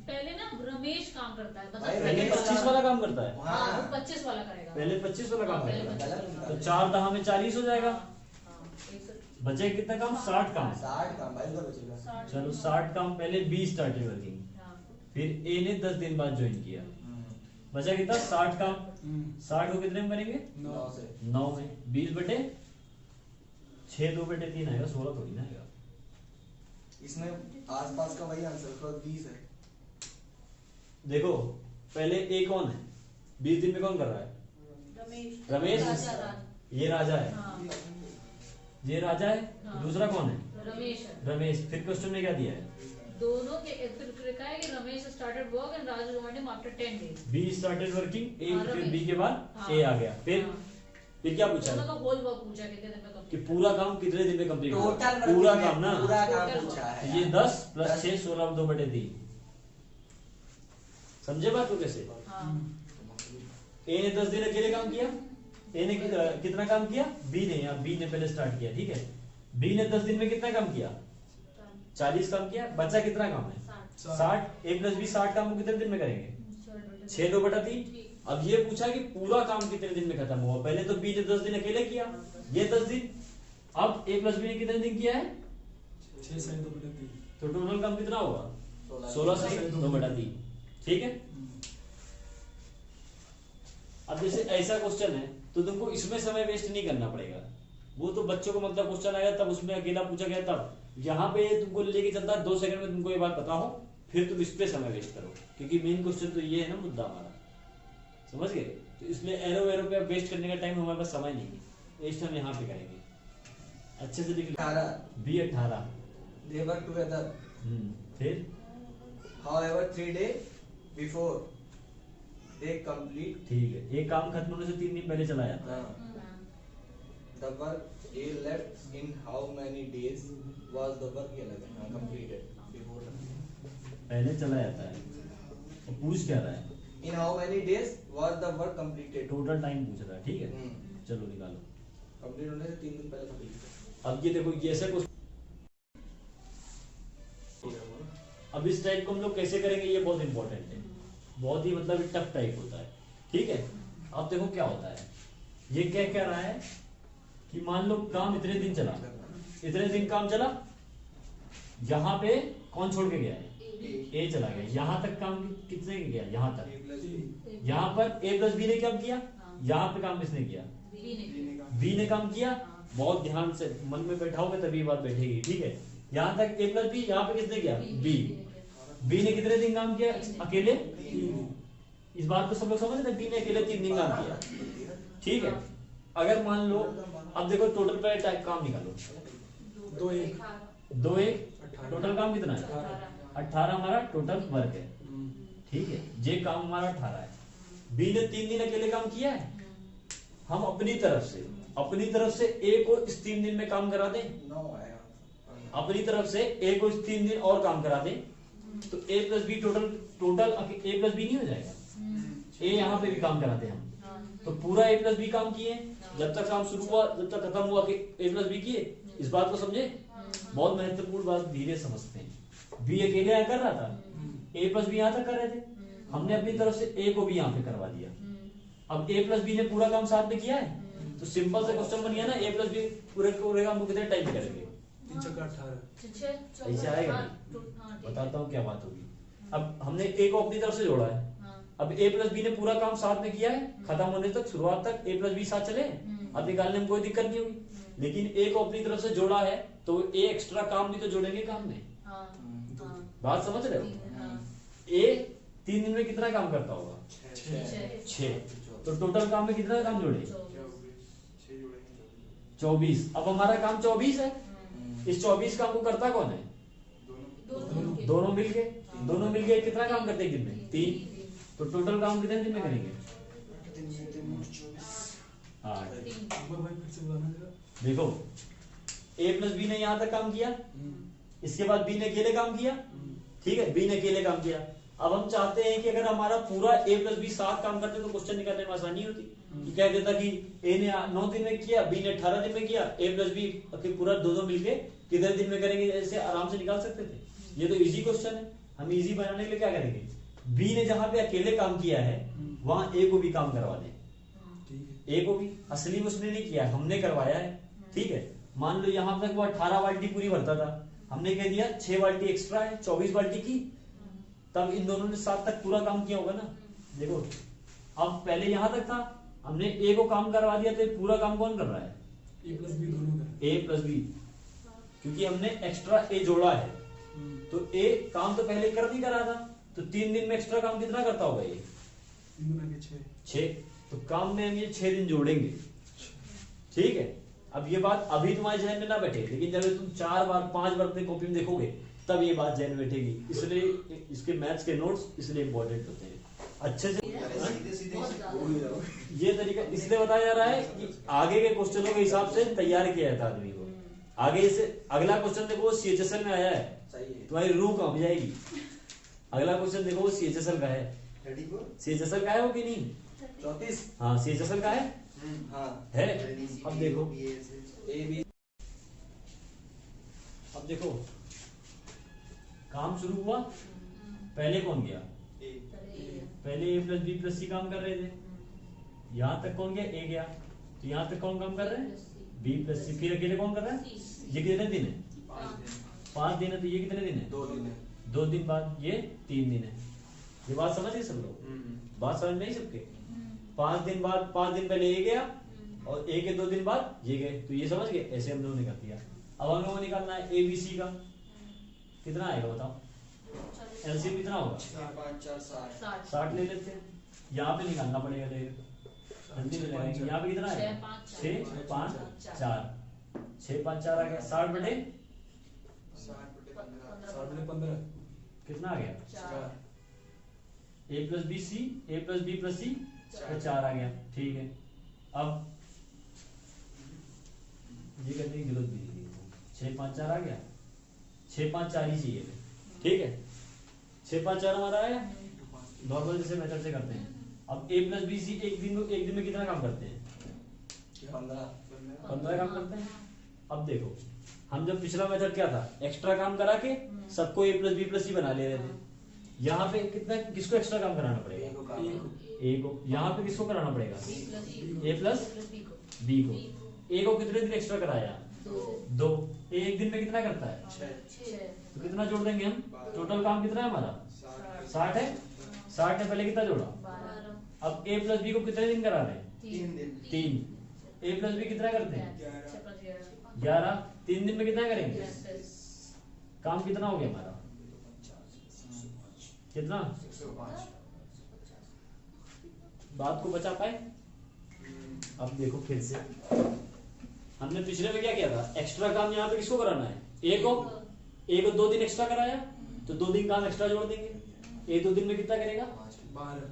पहले ना रमेश काम करता है, भाई, पहले मतलब 25 वाला काम करता है। हाँ, वो 25 वाला करेगा। पहले 25 वाला काम पहले करेगा। 25 तो 4 दहा में 40 हो जाएगा। हाँ, एक सौ- बचे कितना काम? 60 काम। 60 काम भाई उधर बचेगा। 60 चलो 60 काम पहले बी स्टार्टेड वर्किंग, हाँ, फिर ए ने 10 दिन बाद ज्वाइन किया। बचा कितना? 60 काम। 60 को कितने में करेंगे? 9 से 9 में 20 बटे 6 2 बटे 3 आएगा, 16 थोड़ी ना आएगा। इसमें आसपास का वही आंसर प्लस 20 है। देखो पहले ए कौन है? 20 दिन में कौन कर रहा है? रमेश। राजा, ये राजा है, हाँ, ये राजा है। हाँ। दूसरा कौन है? रमेश है। रमेश। फिर क्वेश्चन में क्या दिया है? दोनों के फिर लिखा है कि Ramesh started work and Raju joined him after 10 days. B started working, ए हाँ, फिर रमेश। बी के बाद हाँ। ए आ गया। फिर हाँ। फिर क्या पूछा दोनों है? का होल वर्क पूछा कितने दिन में कि कंप्लीट पूरा काम कितने दिन में कंप्लीट होगा? टोटल पूरा काम ना, पूरा काम टोटल पूछा है। ये 10 प्लस 6 16 2 बटे 3। समझे बात को कैसे? हाँ, ए ने 10 दिन अकेले काम किया, ए ने कितना काम किया, बी ने, या बी ने पहले स्टार्ट किया, ठीक है। बी ने 10 दिन में कितना काम किया, 40 काम किया, बचा कितना काम है, 60। ए प्लस बी 60 काम को कितने दिन में करेंगे, 6/2/3। अब ये पूछा कि पूरा काम कितने दिन में खत्म हुआ। पहले तो बी ने 10 दिन अकेले किया, ये 10 दिन। अब ए प्लस बी ने कितने दिन किया है, 6 से 2/3। तो टोटल काम कितना होगा, 16 से 2/3, ठीक है। अब जैसे ऐसा क्वेश्चन है तो तुमको इसमें समय वेस्ट नहीं करना पड़ेगा। वो तो बच्चों को मतलब क्वेश्चन आया तब उसमें अकेला पूछा गया, तब यहाँ पे तुमको लेके चलता है 2 सेकंड में तुमको ये बात पता हो, फिर तुम इस पे समय वेस्ट करो, क्योंकि मेन क्वेश्चन तो ये है ना मुद्दा हमारा, समझ गए। तो इसलिए एरो पे वेस्ट करने का टाइम हमारे पास समय नहीं है, वेस्ट हम यहाँ पे करेंगे। अच्छे से लिख लो, 18 B18। they work together फिर however 3 days before they complete ठीक है, एक काम खत्म होने से 3 दिन पहले चला जाता है। the work A left in how many days was the work ये लगा completed before पहले चला जाता है। तो पूछ क्या रहा है, in how many days was the work completed total time पूछ रहा है, ठीक है। चलो निकालो। कंप्लीट होने से 3 दिन पहले complete अब ये देखो, ये ऐसा क्वेश्चन, अब इस टाइप को हम लोग कैसे करेंगे ये बहुत इंपॉर्टेंट है, बहुत ही मतलब टफ टाइप होता है, ठीक है। अब देखो क्या होता है, ये क्या कह रहा है कि मान लो काम इतने दिन चला, इतने दिन काम चला, यहाँ पे कौन छोड़ के गया है, ए चला गया, यहाँ तक काम कितने गया, यहाँ तक। यहाँ पर ए प्लस बी ने क्या किया, यहाँ पे काम किसने किया, बी ने काम किया। बहुत ध्यान से मन में बैठाओगे तभी बात बैठेगी, ठीक है। यहाँ तक ए प्लस बी, यहाँ पे किसने किया, बी। बी ने कितने दिन काम किया अकेले, इस बात को सब लोग समझ रहे, बी ने अकेले 3 दिन काम किया, ठीक है। अगर मान लो, अब देखो टोटल पे टाइप काम निकालो, 2-1 टोटल काम कितना है, 18 हमारा टोटल वर्क है, ठीक है। जे काम हमारा 18 है। बी ने 3 दिन अकेले काम किया है, हम अपनी तरफ से ए को इस 3 दिन में काम करा दें, अपनी तरफ से ए को इस 3 दिन और काम करा दें, तो ए plus B total A plus B नहीं हो जाएगा, ए यहाँ पे भी काम कराते हैं हम, तो पूरा ए प्लस बी काम किए, जब तक काम शुरू हुआ जब तक खत्म हुआ कि ए प्लस बी किए। इस बात को समझे, बहुत महत्वपूर्ण बात, धीरे समझते हैं। बी अकेले यहाँ कर रहा था, ए प्लस बी यहाँ तक कर रहे थे, हमने अपनी तरफ से ए को भी यहाँ पे करवा दिया। अब ए प्लस बी ने पूरा काम साथ में किया है, तो सिंपल सा क्वेश्चन बन गया ना, ए प्लस बी पूरे काम को कितने टाइम में करेंगे, 3 × 18 ऐसे आएगा नहीं, बताता हूँ क्या बात होगी। अब हमने ए को अपनी तरफ से जोड़ा है, अब ए प्लस बी ने पूरा काम साथ में किया है, खत्म होने तक शुरुआत तक ए प्लस बी साथ चले, अब निकालने में कोई दिक्कत नहीं होगी। लेकिन ए को अपनी तरफ से जोड़ा है तो ए एक्स्ट्रा काम भी तो जोड़ेंगे काम में, बात समझ रहे हो। ए 3 दिन में कितना काम करता होगा, 6, तो टोटल काम में कितना काम जोड़े, 24। अब हमारा काम 24 है, इस 24 काम को करता कौन है, दोनों मिलके कितना काम करते हैं दिन में, 3। तो टोटल काम कितने दिन में करेंगे, 8। फिर से बुलाना जरा। देखो ए प्लस बी ने यहाँ तक काम किया, इसके बाद बी ने अकेले काम किया, ठीक है, बी ने अकेले काम किया। अब हम चाहते हैं कि अगर हमारा पूरा ए प्लस बी 7 काम करते तो क्वेश्चन निकालने में आसानी होती, कि कह देता कि ए ने 9 दिन में किया, बी ने 18 दिन में किया, ए प्लस बी पूरा दोनों मिलके कितने दिन में करेंगे, ऐसे आराम से निकाल सकते थे। ये तो इजी क्वेश्चन है, हम इजी बनाने के लिए क्या करेंगे, बी ने जहां पे अकेले काम किया है वहां ए को भी काम करवा दें, ए को भी, असली उसने नहीं किया, हमने करवाया है, ठीक है। मान लो यहां तक वो 18 बाल्टी पूरी भरता था, हमने कह दिया 6 बाल्टी एक्स्ट्रा है, 24 बाल्टी की, तब इन दोनों ने 7 तक पूरा काम किया होगा ना। देखो अब पहले यहां तक था, हमने ए को काम करवा दिया, तो पूरा काम कौन कर रहा है, ए प्लस बी दोनों कर, ए प्लस बी, क्योंकि हमने एक्स्ट्रा ए जोड़ा है, तो ए काम तो पहले कर नहीं करा था, तो 3 दिन में एक्स्ट्रा काम कितना करता होगा ये, 6। तो काम में हम ये 6 दिन जोड़ेंगे, ठीक है। अब ये बात अभी तुम्हारे जहन में ना बैठे, लेकिन जब तुम 4 बार 5 बार अपनी कॉपी में देखोगे तब ये बात जहन में बैठेगी, इसलिए इसके मैथ्स के नोट्स इसलिए इंपॉर्टेंट होते हैं। अच्छे से ये तरीका इसलिए बताया जा रहा है कि आगे के क्वेश्चनों के हिसाब से तैयार किया जाता है आदमी को। आगे से अगला क्वेश्चन देखो CHSL में आया है, तुम्हारी रूह कम जाएगी। अगला क्वेश्चन देखो CHSL का है, CHSL का है वो कि नहीं, 34, हाँ CHSL का है, हाँ है। अब देखो, ए बी अब देखो काम शुरू हुआ, पहले कौन गया? पहले ए प्लस बी प्लस सी काम कर रहे थे, यहाँ तक कौन गया? ए गया। तो यहाँ तक कौन काम कर रहे हैं? बी प्लस सी। फिर अकेले कौन कर रहा है? ये कितने दिन है? 5 दिन है। तो ये कितने दिन है? 2 दिन है। 2 दिन बाद ये 3 दिन है। ये बात समझ गए सब लोग? बात समझ नहीं सबके? 5 दिन बाद, 5 दिन पहले ये गया और ए के 2 दिन बाद ये गए। तो ये समझ गए? ऐसे हम लोगों ने कर दिया। अब हम लोगों को निकालना है ए बी सी का। कितना आएगा बताओ? एलसीएम कितना होगा? 5 4 60 60 ले लेते हैं। यहाँ पे निकालना पड़ेगा, देखो जल्दी से लगाएंगे। यहाँ पे कितना आएगा? 6 5 4 6 5 4 आ गया। 60 बटे 15 कितना आ गया? 4 ए प्लस बी सी, ए प्लस बी प्लस सी, 4 आ गया। ठीक है। अब ये करने की जरूरत भी नहीं है। 6 5 4 आ गया। 6 5 4 ही चाहिए। ठीक है, 6 5 4 हमारा आया। नॉर्मल जैसे मेथड से करते हैं। अब ए प्लस बी सी एक दिन में कितना काम करते हैं? 15 काम करते हैं। अब देखो, हम जब पिछला मेथड क्या था, एक्स्ट्रा काम करा के सबको ए प्लस बी प्लस सी बना ले रहे थे। यहाँ पे कितना, किसको एक्स्ट्रा काम कराना पड़ेगा? ए को। यहाँ पे किसको कराना पड़ेगा? ए प्लस बी को। ए को कितने दिन एक्स्ट्रा कराया? 2। ए एक दिन में कितना करता है? 6। तो कितना जोड़ देंगे हम? टोटल काम कितना है हमारा? 60 है। 60 ने पहले कितना जोड़ा? 12। अब ए प्लस बी को कितने दिन करा रहे हैं? 3 दिन 3। ए प्लस बी कितना करते हैं? 11। 11। 3 दिन में कितना करेंगे? काम कितना हो गया हमारा? कितना? 105 बात को बचा पाए? अब देखो फिर से, हमने पिछले में क्या किया था? एक्स्ट्रा काम यहाँ पे किसको कराना है? ए को। ए को 2 दिन एक्स्ट्रा कराया तो 2 दिन काम एक्स्ट्रा जोड़ देंगे। ए 2 दिन में कितना करेगा?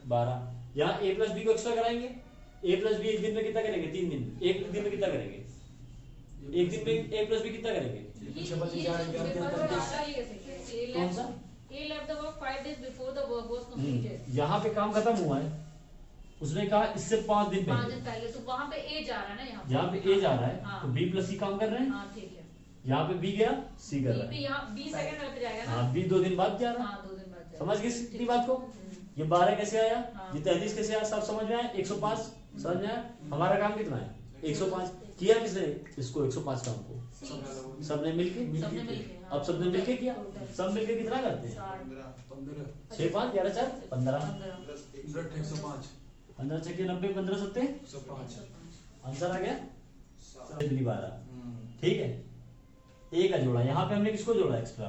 12। यहाँ ए प्लस बी को एक्स्ट्रा कराएंगे। ए प्लस बी एक दिन में कितना करेंगे? 3 दिन। एक दिन में कितना करेंगे? एक दिन में ए प्लस बी कितना करेंगे? कौन सा? He left the work 5 days before the work was completed. यहाँ पे काम खत्म हुआ है, उसने कहा इससे 5 दिन 5 पहले। दिन पहले तो वहाँ पे ए जा रहा है ना, यहाँ पे ए जा रहा है हाँ। तो बी प्लस सी काम कर रहे हैं। हाँ ठीक है। यहाँ पे बी गया, सी कर बी रहा पे है। यहाँ 20 सेकंड लग जाएगा ना। हाँ, बी 2 दिन बाद जा रहा है। हाँ 2 दिन बाद जाएगा। समझ गए इतनी बात को? ये 12 कैसे आया? हाँ। ये 33 कैसे आया? सब समझ में आया? 105 समझ में आया? हमारा काम कितना है? 105 किया किसने? इसको 105 काम को सबने मिलके। सबने मिलके, हाँ। अब सबने मिलके किया, सब मिलके कितना करते हैं? 15 6 5 11 4 15। 105 15 6 90 15 7 105 आंसर आ गया 12। ठीक है, ए का जोड़ा। यहाँ पे हमने किसको जोड़ा? एक्स्ट्रा।